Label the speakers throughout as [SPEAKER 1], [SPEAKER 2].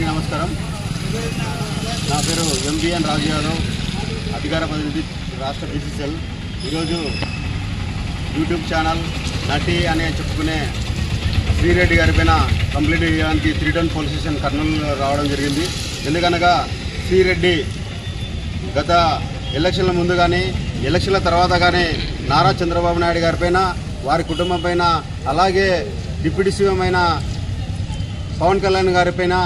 [SPEAKER 1] అందరికీ నమస్కారం. నా పేరు ఎంబీఎన్ రాజు యాదవ్, అధికార ప్రతినిధి రాష్ట్ర బీసీసీఎల్. ఈరోజు యూట్యూబ్ ఛానల్ నటి అనే చెప్పుకునే శ్రీరెడ్డి గారి పైన కంప్లైంట్ చేయడానికి 3 టౌన్ పోలీస్ స్టేషన్ కర్నూలు రావడం జరిగింది. ఎందుకనగా శ్రీరెడ్డి గత ఎలక్షన్ల ముందు కానీ ఎలక్షన్ల తర్వాత కానీ నారా చంద్రబాబు నాయుడు గారి పైన, వారి కుటుంబం పైన, అలాగే డిప్యూటీ సీఎం అయిన పవన్ కళ్యాణ్ గారిపైన,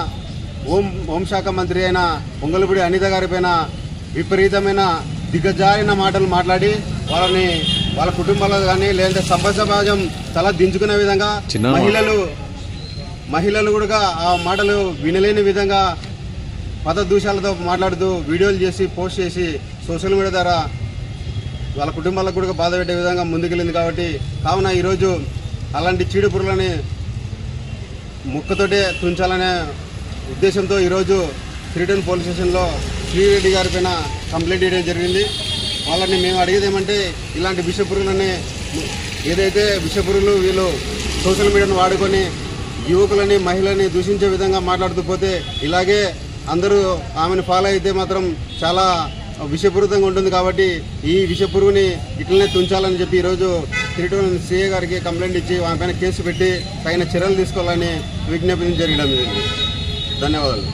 [SPEAKER 1] హోంశాఖ మంత్రి అయిన పొంగలపూడి అనిత గారిపైన విపరీతమైన దిగజారిన మాటలు మాట్లాడి వాళ్ళ కుటుంబాలకు కానీ లేదంటే సమాజం తల దించుకునే విధంగా మహిళలు కూడా ఆ మాటలు వినలేని విధంగా పదదూషాలతో మాట్లాడుతూ వీడియోలు చేసి పోస్ట్ చేసి సోషల్ మీడియా ద్వారా వాళ్ళ కుటుంబాలకు కూడా బాధ పెట్టే విధంగా ముందుకెళ్ళింది. కావున ఈరోజు అలాంటి చీడ పురుగులని ముక్కతోటే తుంచాలనే ఉద్దేశంతో ఈరోజు 3 టౌన్ పోలీస్ స్టేషన్లో శ్రీరెడ్డి గారి పైన కంప్లైంట్ చేయడం జరిగింది. వాళ్ళని మేము అడిగేది ఏమంటే, ఇలాంటి విషపురుగులని ఏదైతే విషపురుగులు వీళ్ళు సోషల్ మీడియాను వాడుకొని యువకులని మహిళని దూషించే విధంగా మాట్లాడుతూ పోతే, ఇలాగే అందరూ ఆమెను ఫాలో అయితే మాత్రం చాలా విషపూరితంగా ఉంటుంది. కాబట్టి ఈ విషపురుగుని ఇట్లనే తుంచాలని చెప్పి ఈరోజు 3 టౌన్ సీఏ గారికి కంప్లైంట్ ఇచ్చి ఆమె పైన కేసు పెట్టి తగిన చర్యలు తీసుకోవాలని విజ్ఞప్తి జరగడం జరిగింది. ధన్యవాదాలు.